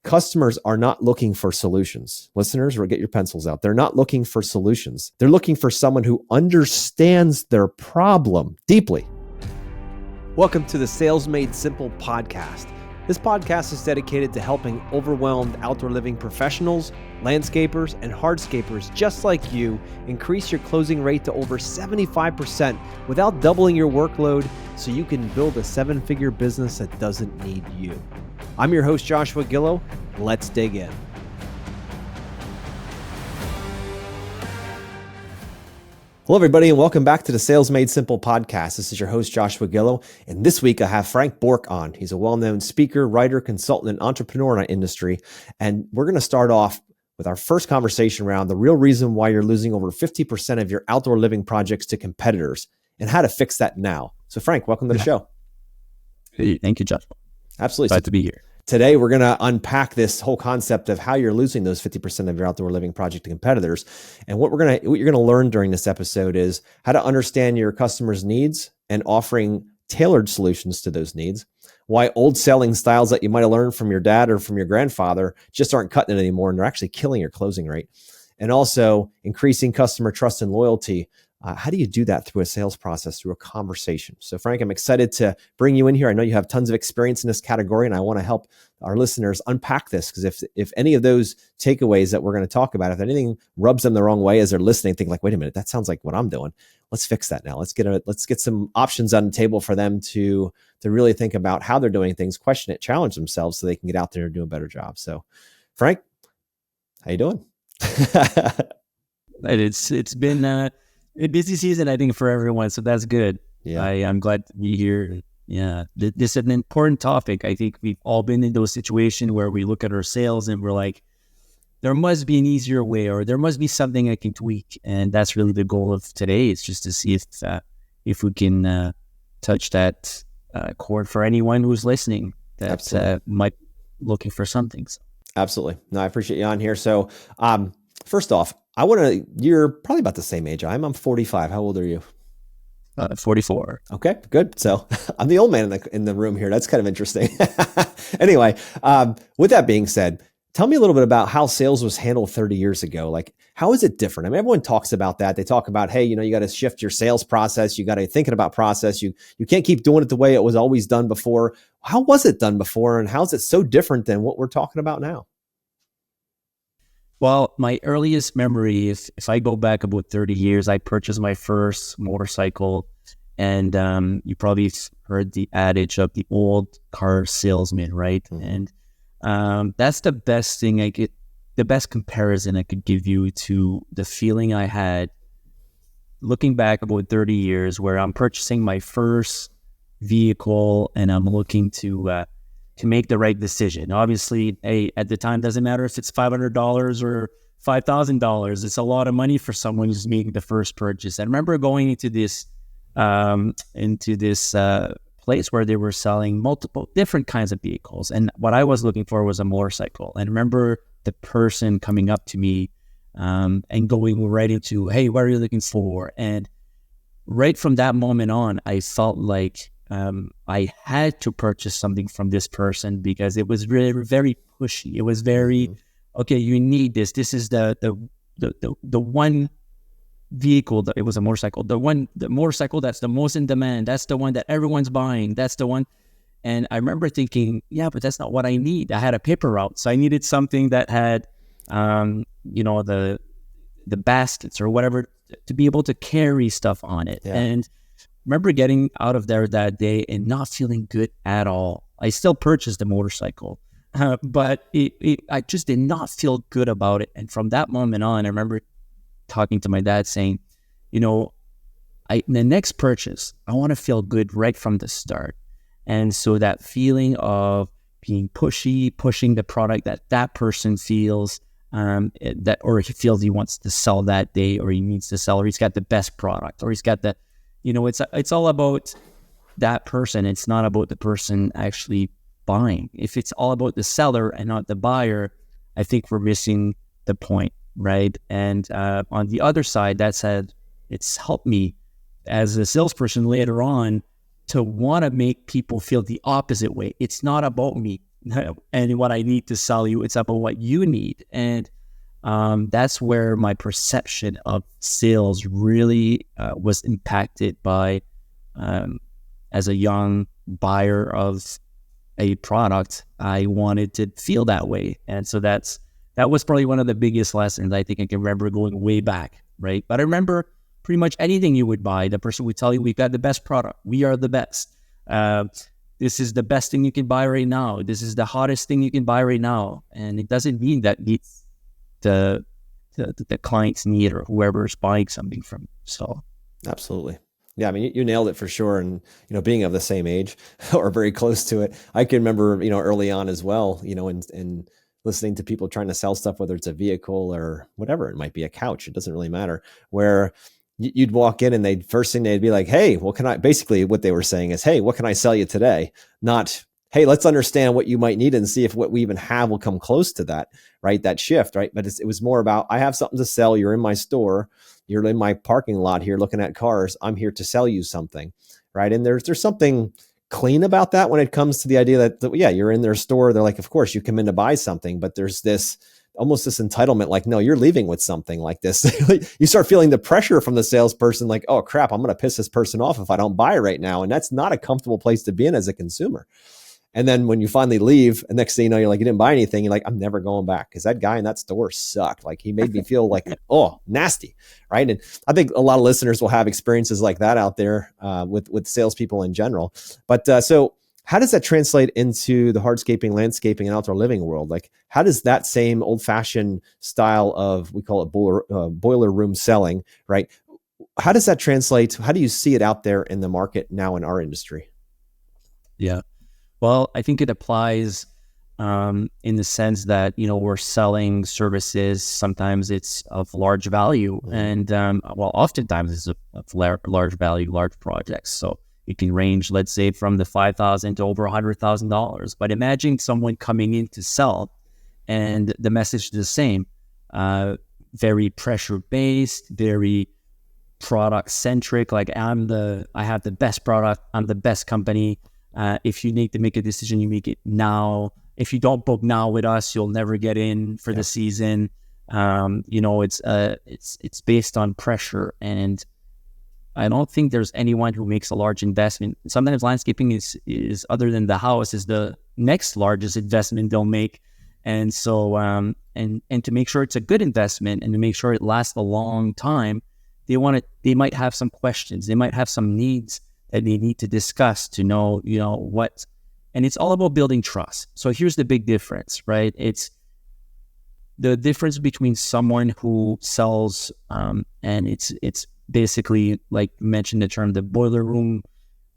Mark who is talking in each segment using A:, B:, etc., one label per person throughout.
A: Customers are not looking for solutions. Listeners, get your pencils out. They're not looking for solutions. They're looking for someone who understands their problem deeply. Welcome to the Sales Made Simple podcast. This podcast is dedicated to helping overwhelmed outdoor living professionals, landscapers, and hardscapers just like you increase your closing rate to over 75% without doubling your workload so you can build a seven-figure business that doesn't need you. I'm your host, Joshua Gillow. Let's dig in. Hello, everybody, and welcome back to the Sales Made Simple podcast. This is your host, Joshua Gillow, and this week I have Frank Bork on. He's a well-known speaker, writer, consultant, and entrepreneur in our industry, and we're going to start off with our first conversation around the real reason why you're losing over 50% of your outdoor living projects to competitors and how to fix that now. So, Frank, welcome to the show.
B: Hey, thank you, Joshua.
A: Absolutely.
B: Glad to be here.
A: Today, we're going to unpack this whole concept of how you're losing those 50% of your outdoor living project to competitors. And what you're going to learn during this episode is how to understand your customers' needs and offering tailored solutions to those needs. Why old selling styles that you might have learned from your dad or from your grandfather just aren't cutting it anymore, and they're actually killing your closing rate. And also increasing customer trust and loyalty. How do you do that through a sales process, through a conversation? So, Frank, I'm excited to bring you in here. I know you have tons of experience in this category, and I want to help our listeners unpack this, because if any of those takeaways that we're going to talk about, if anything rubs them the wrong way as they're listening, think like, wait a minute, that sounds like what I'm doing. Let's fix that now. Let's get some options on the table for them to really think about how they're doing things, question it, challenge themselves so they can get out there and do a better job. So, Frank, how you doing?
B: It's been a busy season, I think, for everyone, so that's good.
A: Yeah,
B: I'm glad to be here. Yeah, this is an important topic. I think we've all been in those situations where we look at our sales and we're like, there must be an easier way, or there must be something I can tweak. And that's really the goal of today. It's just to see if we can touch that chord for anyone who's listening that might be looking for something. So.
A: Absolutely. No, I appreciate you on here. So, first off, you're probably about the same age I'm 45. How old are you?
B: 44.
A: Okay, good. So I'm the old man in the room here. That's kind of interesting. Anyway, with that being said, tell me a little bit about how sales was handled 30 years ago. Like, how is it different? I mean, everyone talks about that. They talk about, hey, you got to shift your sales process. You got to thinking about process. You can't keep doing it the way it was always done before. How was it done before? And how is it so different than what we're talking about now?
B: Well, my earliest memory is, if I go back about 30 years, I purchased my first motorcycle, and you probably heard the adage of the old car salesman, right? Mm-hmm. And that's the best thing the best comparison I could give you to the feeling I had looking back about 30 years, where I'm purchasing my first vehicle and I'm looking to make the right decision. Obviously, at the time, doesn't matter if it's $500 or $5,000. It's a lot of money for someone who's making the first purchase. I remember going into this place where they were selling multiple different kinds of vehicles, and what I was looking for was a motorcycle. And I remember the person coming up to me and going right into, "Hey, what are you looking for?" And right from that moment on, I felt like I had to purchase something from this person, because it was really very pushy. It was very, okay, you need this. This is the one vehicle that it was a motorcycle. The motorcycle that's the most in demand. That's the one that everyone's buying. That's the one. And I remember thinking, yeah, but that's not what I need. I had a paper route, so I needed something that had, the baskets or whatever to be able to carry stuff on it. Yeah. And remember getting out of there that day and not feeling good at all. I still purchased the motorcycle, but I just did not feel good about it. And from that moment on, I remember talking to my dad saying, the next purchase, I want to feel good right from the start. And so that feeling of being pushing the product that person feels, or he feels he wants to sell that day, or he needs to sell, or he's got the best product, or he's got the, it's all about that person. It's not about the person actually buying. If it's all about the seller and not the buyer, I think we're missing the point, right? And on the other side, that said, it's helped me as a salesperson later on to want to make people feel the opposite way. It's not about me. and what I need to sell you. It's about what you need. And that's where my perception of sales really was impacted by, as a young buyer of a product, I wanted to feel that way. And so that was probably one of the biggest lessons I think I can remember going way back, right? But I remember pretty much anything you would buy, the person would tell you, we've got the best product. We are the best. This is the best thing you can buy right now. This is the hottest thing you can buy right now. And it doesn't mean that meets the client's need or whoever's buying something from you. So
A: Absolutely. Yeah, I mean, you nailed it for sure. And, being of the same age or very close to it, I can remember, early on as well, and listening to people trying to sell stuff, whether it's a vehicle or whatever, it might be a couch. It doesn't really matter, where you'd walk in and first thing they'd be like, hey, basically what they were saying is, hey, what can I sell you today? Not, hey, let's understand what you might need and see if what we even have will come close to that, right? That shift, right? But it was more about, I have something to sell. You're in my store. You're in my parking lot here looking at cars. I'm here to sell you something, right? And there's something clean about that when it comes to the idea that, yeah, you're in their store. They're like, of course, you come in to buy something, but there's almost this entitlement, like, no, you're leaving with something like this. You start feeling the pressure from the salesperson, like, oh crap, I'm going to piss this person off if I don't buy right now. And that's not a comfortable place to be in as a consumer. And then when you finally leave, and next thing you know, you're like, you didn't buy anything. You're like, I'm never going back because that guy in that store sucked. Like, he made me feel like, oh, nasty, right? And I think a lot of listeners will have experiences like that out there with salespeople in general. But so how does that translate into the hardscaping, landscaping, and outdoor living world? Like, how does that same old-fashioned style of, we call it boiler room selling, right? How does that translate? How do you see it out there in the market now in our industry?
B: Yeah. Well, I think it applies in the sense that, we're selling services. Sometimes it's of large value, and oftentimes it's of large value, large projects. So it can range, let's say, from the $5,000 to over $100,000. But imagine someone coming in to sell, and the message is the same: very pressure based, very product centric. Like, I have the best product. I'm the best company. If you need to make a decision, you make it now. If you don't book now with us, you'll never get in for the season. It's based on pressure, and I don't think there's anyone who makes a large investment. Sometimes landscaping is other than the house, is the next largest investment they'll make. And so, and to make sure it's a good investment and to make sure it lasts a long time, they might have some questions. They might have some needs that they need to discuss to know, what, and it's all about building trust. So here's the big difference, right? It's the difference between someone who sells, and it's basically, like you mentioned the term, the boiler room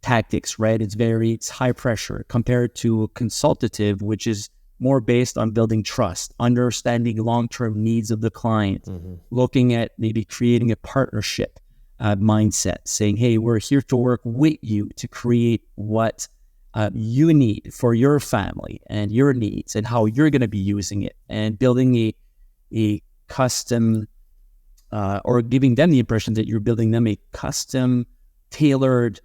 B: tactics, right? It's high pressure, compared to a consultative, which is more based on building trust, understanding long-term needs of the client, looking at maybe creating a partnership mindset, saying, hey, we're here to work with you to create what you need for your family and your needs and how you're going to be using it, and building a custom or giving them the impression that you're building them a custom tailored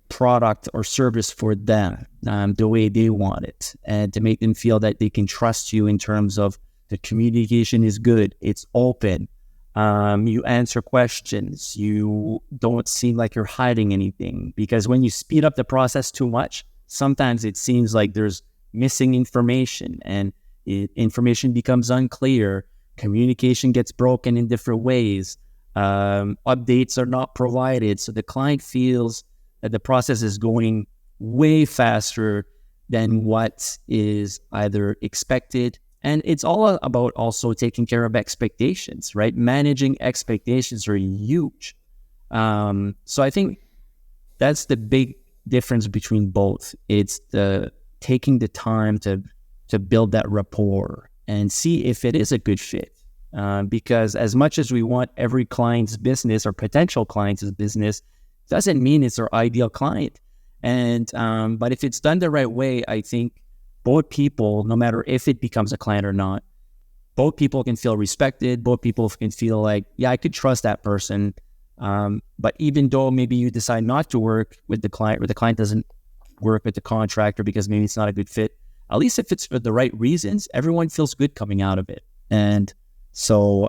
B: product or service for them, the way they want it, and to make them feel that they can trust you in terms of the communication is good, it's open, you answer questions, you don't seem like you're hiding anything. Because when you speed up the process too much, sometimes it seems like there's missing information, and information becomes unclear, communication gets broken in different ways, updates are not provided, so the client feels that the process is going way faster than what is either expected. And it's all about also taking care of expectations, right? Managing expectations are huge. So I think that's the big difference between both. It's the taking the time to build that rapport and see if it is a good fit. Because as much as we want every client's business or potential client's business, doesn't mean it's our ideal client. And but if it's done the right way, I think both people, no matter if it becomes a client or not, both people can feel respected. Both people can feel like, yeah, I could trust that person. But even though maybe you decide not to work with the client, or the client doesn't work with the contractor because maybe it's not a good fit. At least if it's for the right reasons, everyone feels good coming out of it. And so,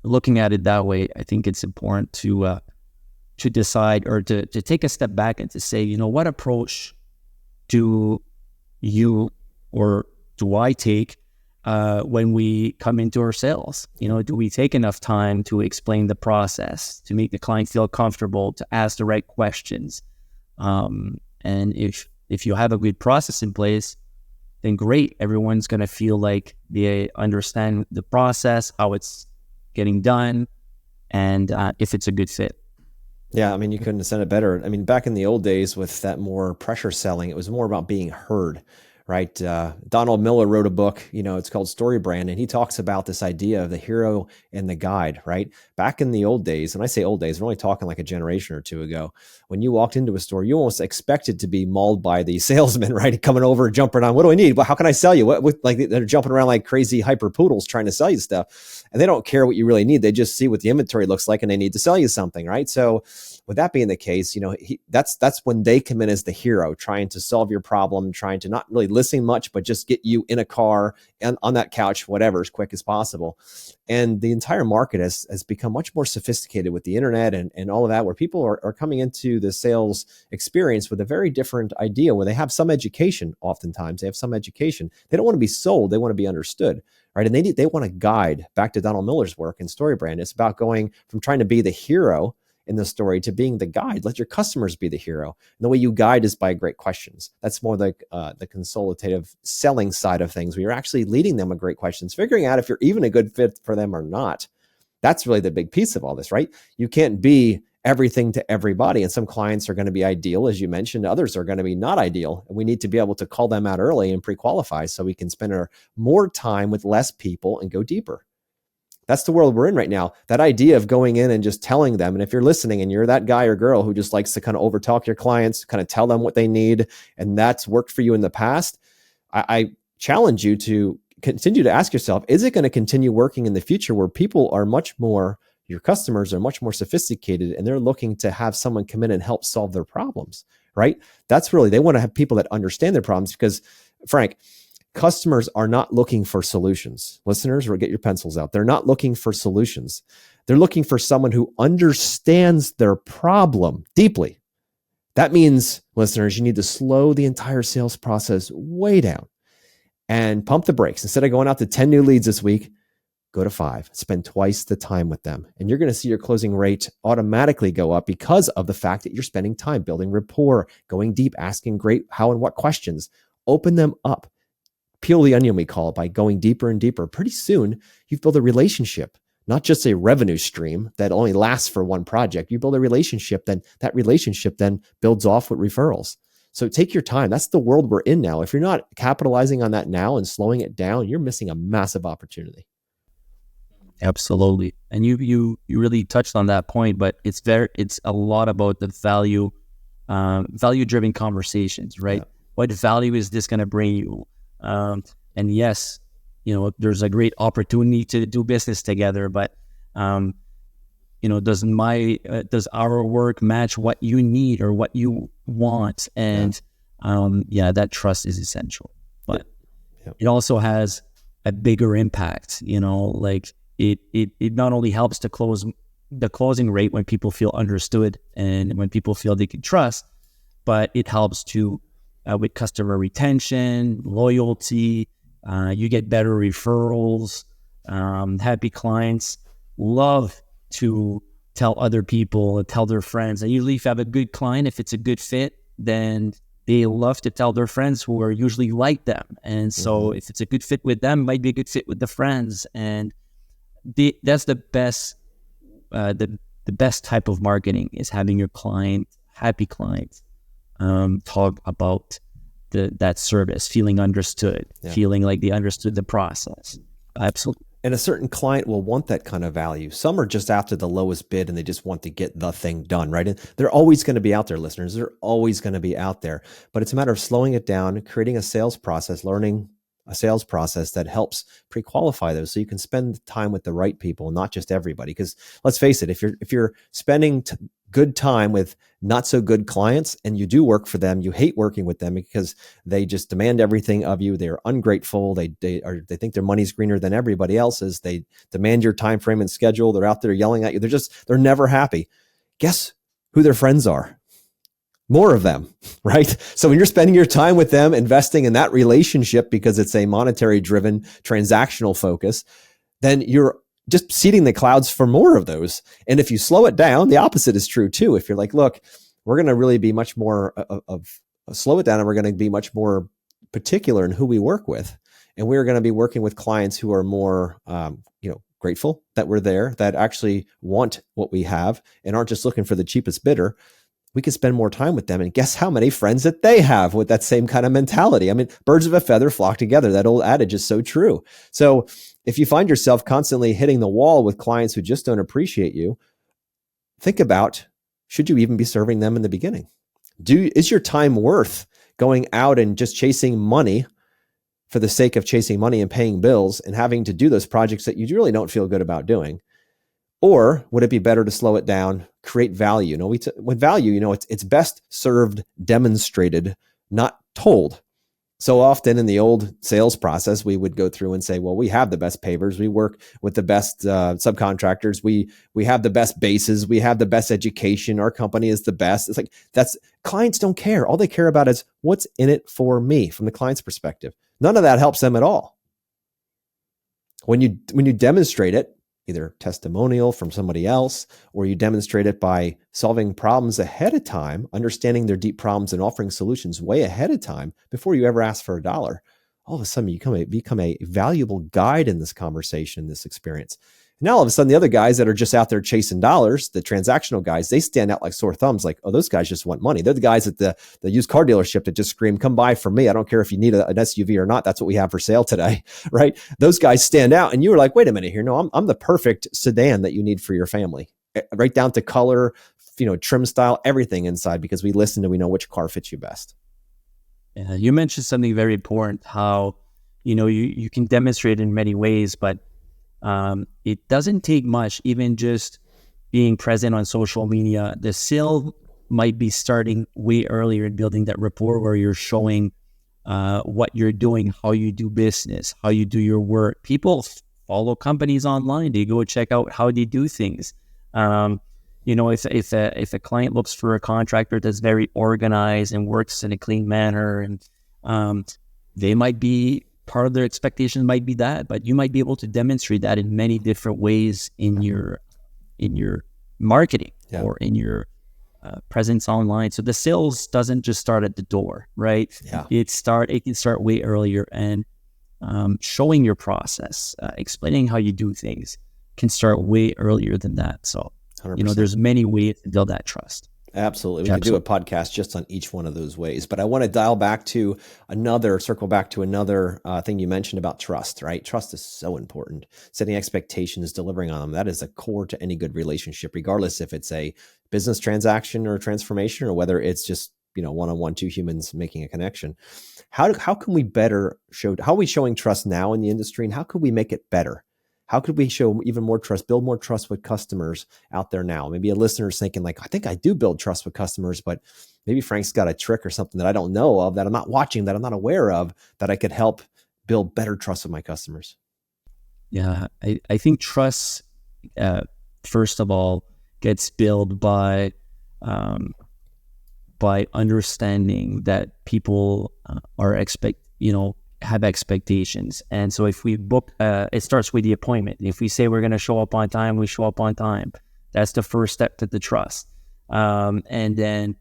B: looking at it that way, I think it's important to decide, or to take a step back and to say, what approach do you or do I take when we come into our sales? Do we take enough time to explain the process, to make the client feel comfortable, to ask the right questions? And if you have a good process in place, then great. Everyone's going to feel like they understand the process, how it's getting done, and if it's a good fit.
A: Yeah, I mean, you couldn't have said it better. I mean, back in the old days with that more pressure selling, it was more about being heard, right? Donald Miller wrote a book, it's called Story Brand, and he talks about this idea of the hero and the guide, right? Back in the old days, and I say old days, we're only talking like a generation or two ago, when you walked into a store, you almost expected to be mauled by the salesman, right? Coming over, jumping on, what do I need? Well, how can I sell you? Like they're jumping around like crazy hyper poodles trying to sell you stuff. And they don't care what you really need. They just see what the inventory looks like and they need to sell you something, right? So with that being the case, that's when they come in as the hero, trying to solve your problem, trying to not really listen much, but just get you in a car and on that couch, whatever, as quick as possible. And the entire market has become much more sophisticated with the internet and all of that, where people are coming into the sales experience with a very different idea, where they have some education. Oftentimes they have some education. They don't want to be sold. They want to be understood. Right. And they want a guide. Back to Donald Miller's work in Story Brand. It's about going from trying to be the hero in the story to being the guide. Let your customers be the hero. And the way you guide is by great questions. That's more the consultative selling side of things, where you're actually leading them with great questions, figuring out if you're even a good fit for them or not. That's really the big piece of all this, right? You can't be everything to everybody. And some clients are going to be ideal, as you mentioned. Others are going to be not ideal. And we need to be able to call them out early and pre-qualify so we can spend more time with less people and go deeper. That's the world we're in right now. That idea of going in and just telling them, and if you're listening and you're that guy or girl who just likes to kind of overtalk your clients, kind of tell them what they need, and that's worked for you in the past, I challenge you to continue to ask yourself, is it going to continue working in the future, where people are your customers are much more sophisticated and they're looking to have someone come in and help solve their problems, right? That's really, they want to have people that understand their problems, because Frank, customers are not looking for solutions. Listeners, get your pencils out. They're not looking for solutions. They're looking for someone who understands their problem deeply. That means, listeners, you need to slow the entire sales process way down and pump the brakes. Instead of going out to 10 new leads this week, go to 5. Spend twice the time with them. And you're going to see your closing rate automatically go up because of the fact that you're spending time building rapport, going deep, asking great how and what questions. Open them up. Peel the onion, we call it, by going deeper and deeper. Pretty soon, you've built a relationship, not just a revenue stream that only lasts for one project. You build a relationship, then that relationship then builds off with referrals. So take your time. That's the world we're in now. If you're not capitalizing on that now and slowing it down, you're missing a massive opportunity.
B: Absolutely. And you really touched on that point, but it's a lot about the value driven conversations, right? Yeah. What value is this going to bring you? And yes, there's a great opportunity to do business together, but does our work match what you need or what you want? And that trust is essential. But it also has a bigger impact, like it not only helps to close the closing rate when people feel understood and when people feel they can trust, but it helps to with customer retention, loyalty. You get better referrals. Happy clients love to tell other people, tell their friends. And usually if you have a good client, if it's a good fit, then they love to tell their friends who are usually like them. And so if it's a good fit with them, it might be a good fit with the friends. And that's the best, the best type of marketing is having your happy clients, talk about that service, feeling understood, feeling like they understood the process. Absolutely.
A: And a certain client will want that kind of value. Some are just after the lowest bid and they just want to get the thing done, right? And they're always going to be out there, listeners. They're always going to be out there. But it's a matter of slowing it down, creating a sales process, learning a sales process that helps pre-qualify those so you can spend time with the right people, not just everybody. Because let's face it, if you're spending good time with not so good clients and you do work for them, you hate working with them because they just demand everything of you. They're ungrateful. They think their money's greener than everybody else's. They demand your time frame and schedule. They're out there yelling at you. They're never happy. Guess who their friends are? More of them, right? So when you're spending your time with them, investing in that relationship because it's a monetary driven transactional focus, then you're just seeding the clouds for more of those. And if you slow it down, the opposite is true too. If you're like, look, we're going to really be much more slow it down, and we're going to be much more particular in who we work with. And we're going to be working with clients who are more, grateful that we're there, that actually want what we have and aren't just looking for the cheapest bidder. We can spend more time with them, and guess how many friends that they have with that same kind of mentality. I mean, birds of a feather flock together. That old adage is so true. So if you find yourself constantly hitting the wall with clients who just don't appreciate you, think about, should you even be serving them in the beginning? Is your time worth going out and just chasing money for the sake of chasing money and paying bills and having to do those projects that you really don't feel good about doing? Or would it be better to slow it down, create value? With value, it's best served, demonstrated, not told. So often in the old sales process, we would go through and say, well, we have the best pavers. We work with the best subcontractors. We have the best bases. We have the best education. Our company is the best. It's like, clients don't care. All they care about is what's in it for me from the client's perspective. None of that helps them at all. When you demonstrate it, either testimonial from somebody else, or you demonstrate it by solving problems ahead of time, understanding their deep problems and offering solutions way ahead of time before you ever ask for a dollar, all of a sudden you become a valuable guide in this conversation, this experience. Now, all of a sudden, the other guys that are just out there chasing dollars, the transactional guys, they stand out like sore thumbs, like, oh, those guys just want money. They're the guys at the used car dealership that just scream, come buy from me. I don't care if you need an SUV or not. That's what we have for sale today, right? Those guys stand out. And you were like, wait a minute here. No, I'm the perfect sedan that you need for your family, right down to color, trim style, everything inside, because we listen and we know which car fits you best.
B: Yeah, you mentioned something very important, how, you can demonstrate in many ways, but it doesn't take much, even just being present on social media. The sale might be starting way earlier in building that rapport, where you're showing what you're doing, how you do business, how you do your work. People follow companies online. They go check out how they do things. If a client looks for a contractor that's very organized and works in a clean manner, and they might be, part of their expectations might be that, but you might be able to demonstrate that in many different ways in your marketing, yeah, or in your presence online. So the sales doesn't just start at the door, right?
A: Yeah.
B: It can start way earlier, and showing your process, explaining how you do things can start way earlier than that. So
A: 100%.
B: There's many ways to build that trust.
A: Absolutely. We could do a podcast just on each one of those ways. But I want to circle back to another thing you mentioned about trust, right? Trust is so important. Setting expectations, delivering on them. That is a core to any good relationship, regardless if it's a business transaction or transformation, or whether it's just, one-on-one, two humans making a connection. How can we better how are we showing trust now in the industry, and how could we make it better? How could we show even more trust, build more trust with customers out there now? Maybe a listener's thinking like, I think I do build trust with customers, but maybe Frank's got a trick or something that I don't know of, that I'm not watching, that I'm not aware of, that I could help build better trust with my customers.
B: Yeah, I think trust, first of all, gets built by understanding that people have expectations. And so if we book, it starts with the appointment. If we say we're going to show up on time, we show up on time. That's the first step to the trust. And then,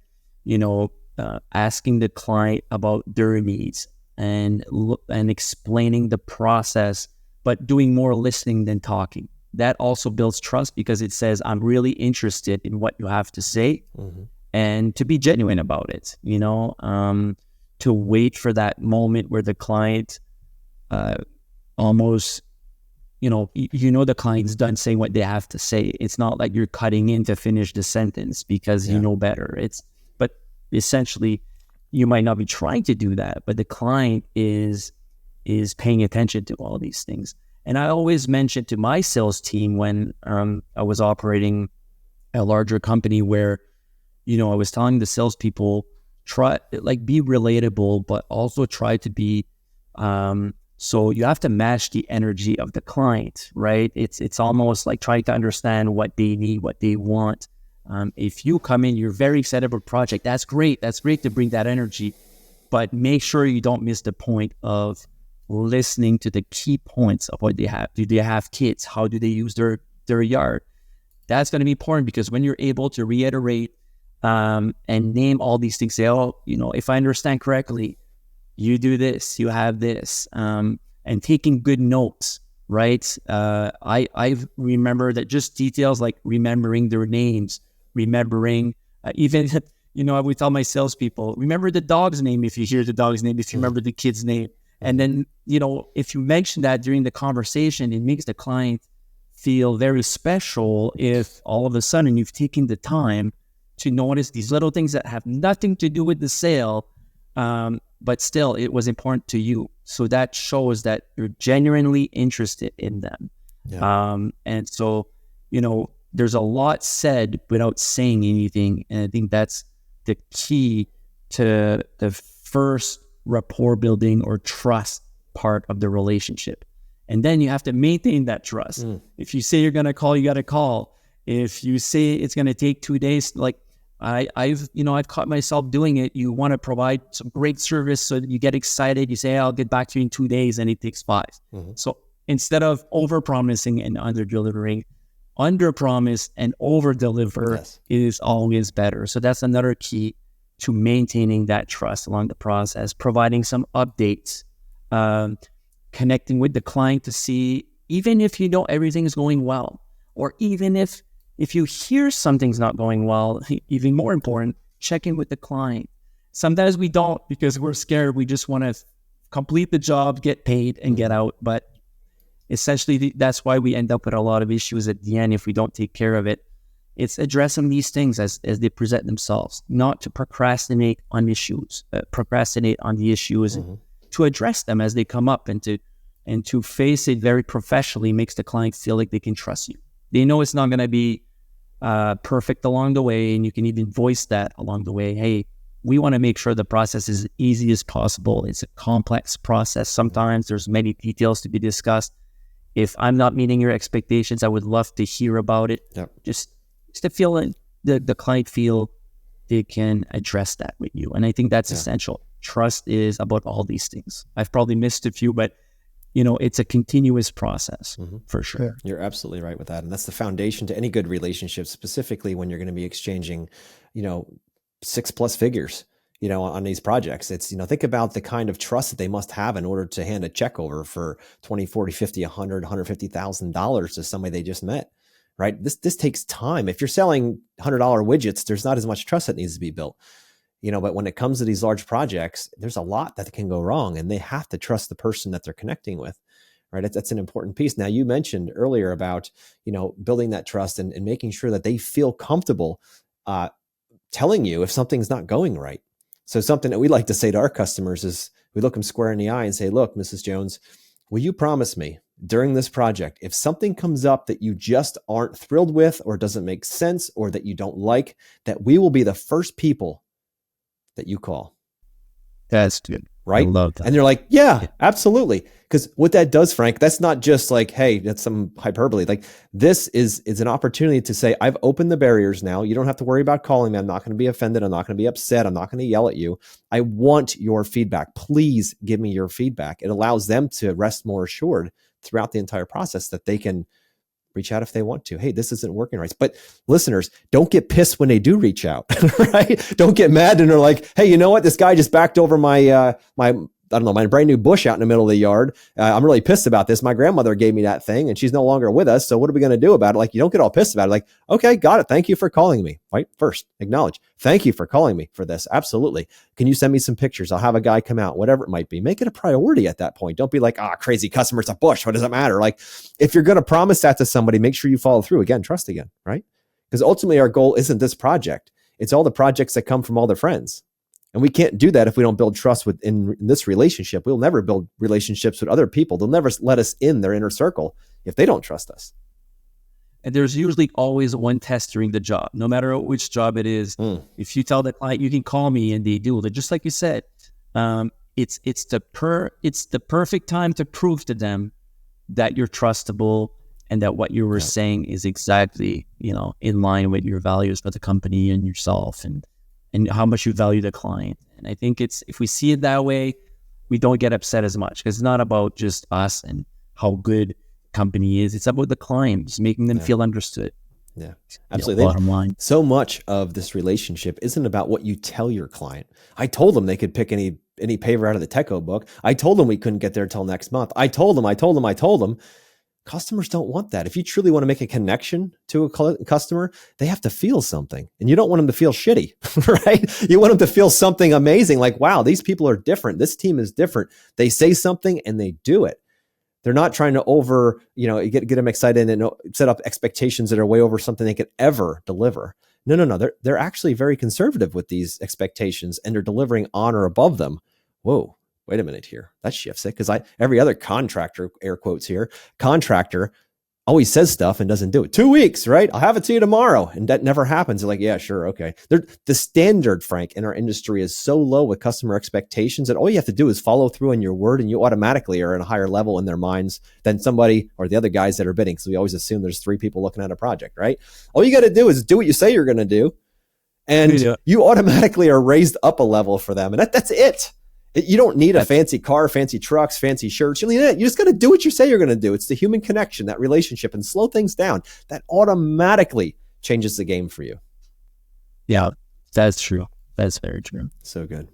B: asking the client about their needs and explaining the process, but doing more listening than talking. That also builds trust, because it says, I'm really interested in what you have to say, mm-hmm, and to be genuine about it, to wait for that moment where the client almost, the client's done saying what they have to say. It's not like you're cutting in to finish the sentence because you know better. But essentially, you might not be trying to do that, but the client is is paying attention to all these things. And I always mention to my sales team when I was operating a larger company where, I was telling the salespeople, be relatable, but also try to be, so you have to match the energy of the client, right? It's almost like trying to understand what they need, what they want. If you come in, you're very excited about a project. That's great. That's great to bring that energy, but make sure you don't miss the point of listening to the key points of what they have. Do they have kids? How do they use their yard? That's going to be important, because when you're able to reiterate and name all these things, say, if I understand correctly, you do this, you have this, and taking good notes, right? I remember that just details like remembering their names, remembering even, I would tell my salespeople, remember the dog's name if you hear the dog's name, if you remember the kid's name. And then, if you mention that during the conversation, it makes the client feel very special if all of a sudden you've taken the time to notice these little things that have nothing to do with the sale, but still it was important to you. So that shows that you're genuinely interested in them. Yeah. And so, there's a lot said without saying anything. And I think that's the key to the first rapport building or trust part of the relationship. And then you have to maintain that trust. If you say you're going to call, you got to call. If you say it's going to take 2 days, like I've caught myself doing it. You want to provide some great service so that you get excited. You say, I'll get back to you in 2 days, and it takes 5. So instead of over-promising and under-delivering, under-promise and over-deliver is always better. So that's another key to maintaining that trust along the process, providing some updates, connecting with the client to see, even if everything is going well, or even if you hear something's not going well, even more important, check in with the client. Sometimes we don't, because we're scared. We just want to complete the job, get paid, and get out. But essentially, that's why we end up with a lot of issues at the end if we don't take care of it. It's addressing these things as they present themselves, not to procrastinate on issues, procrastinate on the issues, to address them as they come up, and to face it very professionally makes the client feel like they can trust you. They know it's not going to be perfect along the way, and you can even voice that along the way. Hey, we want to make sure the process is as easy as possible. It's a complex process. Sometimes there's many details to be discussed. If I'm not meeting your expectations, I would love to hear about it. Yep. Just to feel the client feel they can address that with you. And I think that's essential. Trust is about all these things. I've probably missed a few, but it's a continuous process for sure. Yeah.
A: You're absolutely right with that. And that's the foundation to any good relationship, specifically when you're going to be exchanging, 6+ figures, on these projects. It's, think about the kind of trust that they must have in order to hand a check over for 20, 40, 50, 100, $150,000 to somebody they just met, right? This takes time. If you're selling $100 widgets, there's not as much trust that needs to be built. But when it comes to these large projects, there's a lot that can go wrong, and they have to trust the person that they're connecting with, right? That's an important piece. Now, you mentioned earlier about, building that trust and making sure that they feel comfortable telling you if something's not going right. So something that we like to say to our customers is we look them square in the eye and say, look, Mrs. Jones, will you promise me during this project, if something comes up that you just aren't thrilled with, or doesn't make sense, or that you don't like, that we will be the first people that you call?
B: That's good.
A: Right?
B: I love that.
A: And they're like, yeah, absolutely. Because what that does, Frank, that's not just like, hey, that's some hyperbole. Like, this is an opportunity to say, I've opened the barriers now. You don't have to worry about calling me. I'm not going to be offended. I'm not going to be upset. I'm not going to yell at you. I want your feedback. Please give me your feedback. It allows them to rest more assured throughout the entire process that they can reach out if they want to. Hey, this isn't working right. But listeners, don't get pissed when they do reach out, right? Don't get mad and they're like, hey, you know what? This guy just backed over my brand new bush out in the middle of the yard. I'm really pissed about this. My grandmother gave me that thing and she's no longer with us. So what are we going to do about it? Like, you don't get all pissed about it. Like, okay, got it. Thank you for calling me. Right? First, acknowledge. Thank you for calling me for this. Absolutely. Can you send me some pictures? I'll have a guy come out, whatever it might be. Make it a priority at that point. Don't be like, crazy customer, it's a bush. What does it matter? Like, if you're going to promise that to somebody, make sure you follow through. Again, trust again, right? Because ultimately our goal isn't this project. It's all the projects that come from all their friends. And we can't do that if we don't build trust in this relationship. We'll never build relationships with other people. They'll never let us in their inner circle if they don't trust us.
B: And there's usually always one test during the job, no matter which job it is. If you tell the client, you can call me, and they do it, just like you said, it's the perfect time to prove to them that you're trustable and that what you were saying is exactly, in line with your values for the company and yourself, and how much you value the client. And I think if we see it that way, we don't get upset as much, because it's not about just us and how good company is. It's about the client, just making them feel understood.
A: Yeah, absolutely.
B: Bottom line.
A: So much of this relationship isn't about what you tell your client. I told them they could pick any paver out of the Techo book. I told them we couldn't get there till next month. I told them. Customers don't want that. If you truly want to make a connection to a customer, they have to feel something. And you don't want them to feel shitty, right? You want them to feel something amazing, like, wow, these people are different. This team is different. They say something and they do it. They're not trying to get them excited and set up expectations that are way over something they could ever deliver. No. They're actually very conservative with these expectations, and they're delivering on or above them. Whoa. Wait a minute here. That shifts it, because every other contractor, air quotes here, contractor always says stuff and doesn't do it. 2 weeks, right? I'll have it to you tomorrow. And that never happens. They're like, yeah, sure. Okay. The standard, Frank, in our industry is so low with customer expectations that all you have to do is follow through on your word, and you automatically are at a higher level in their minds than somebody or the other guys that are bidding. So we always assume there's 3 people looking at a project, right? All you got to do is do what you say you're going to do. And you automatically are raised up a level for them. And that's it. You don't need a fancy car, fancy trucks, fancy shirts. You just got to do what you say you're going to do. It's the human connection, that relationship, and slow things down. That automatically changes the game for you.
B: Yeah, that's true. That's very true.
A: So good.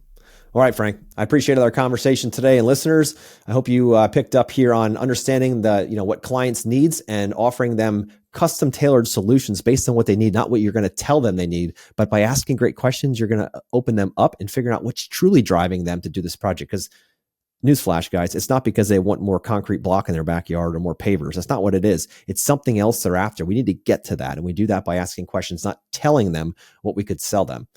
A: All right, Frank, I appreciated our conversation today. And listeners, I hope you picked up here on understanding what clients needs and offering them custom tailored solutions based on what they need, not what you're going to tell them they need. But by asking great questions, you're going to open them up and figure out what's truly driving them to do this project. Because newsflash, guys, it's not because they want more concrete block in their backyard or more pavers. That's not what it is. It's something else they're after. We need to get to that. And we do that by asking questions, not telling them what we could sell them.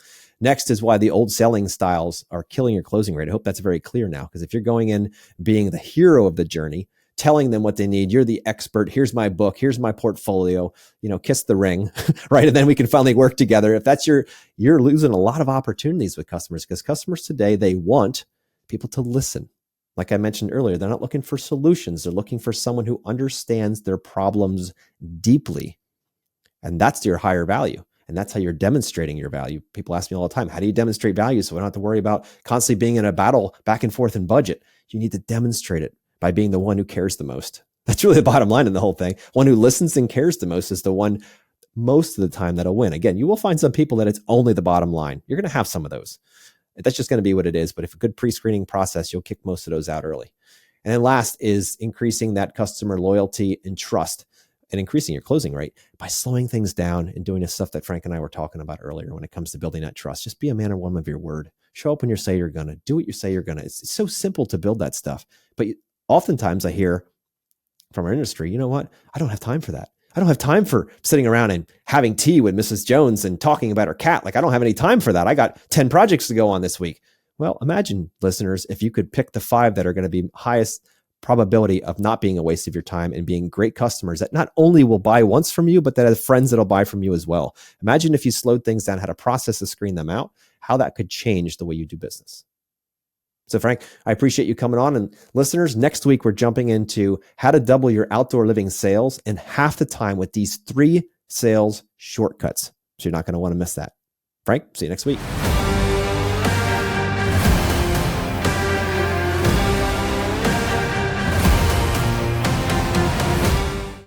A: Next is why the old selling styles are killing your closing rate. I hope that's very clear now, because if you're going in being the hero of the journey, telling them what they need, you're the expert, here's my book, here's my portfolio, kiss the ring, right? And then we can finally work together. If that's you're losing a lot of opportunities with customers, because customers today, they want people to listen. Like I mentioned earlier, they're not looking for solutions. They're looking for someone who understands their problems deeply. And that's your higher value. And that's how you're demonstrating your value. People ask me all the time, how do you demonstrate value so I don't have to worry about constantly being in a battle back and forth in budget? You need to demonstrate it by being the one who cares the most. That's really the bottom line in the whole thing. One who listens and cares the most is the one most of the time that'll win. Again, you will find some people that it's only the bottom line. You're going to have some of those. That's just going to be what it is. But if a good pre-screening process, you'll kick most of those out early. And then last is increasing that customer loyalty and trust, and increasing your closing rate by slowing things down and doing the stuff that Frank and I were talking about earlier when it comes to building that trust. Just be a man or woman of your word. Show up when you say you're going to. Do what you say you're going to. It's so simple to build that stuff. But oftentimes I hear from our industry, you know what? I don't have time for that. I don't have time for sitting around and having tea with Mrs. Jones and talking about her cat. Like, I don't have any time for that. I got 10 projects to go on this week. Well, imagine, listeners, if you could pick the 5 that are going to be highest probability of not being a waste of your time and being great customers that not only will buy once from you, but that have friends that'll buy from you as well. Imagine if you slowed things down, had a process to screen them out, how that could change the way you do business. So Frank, I appreciate you coming on. And listeners, next week, we're jumping into how to double your outdoor living sales in half the time with these 3 sales shortcuts. So you're not going to want to miss that. Frank, see you next week.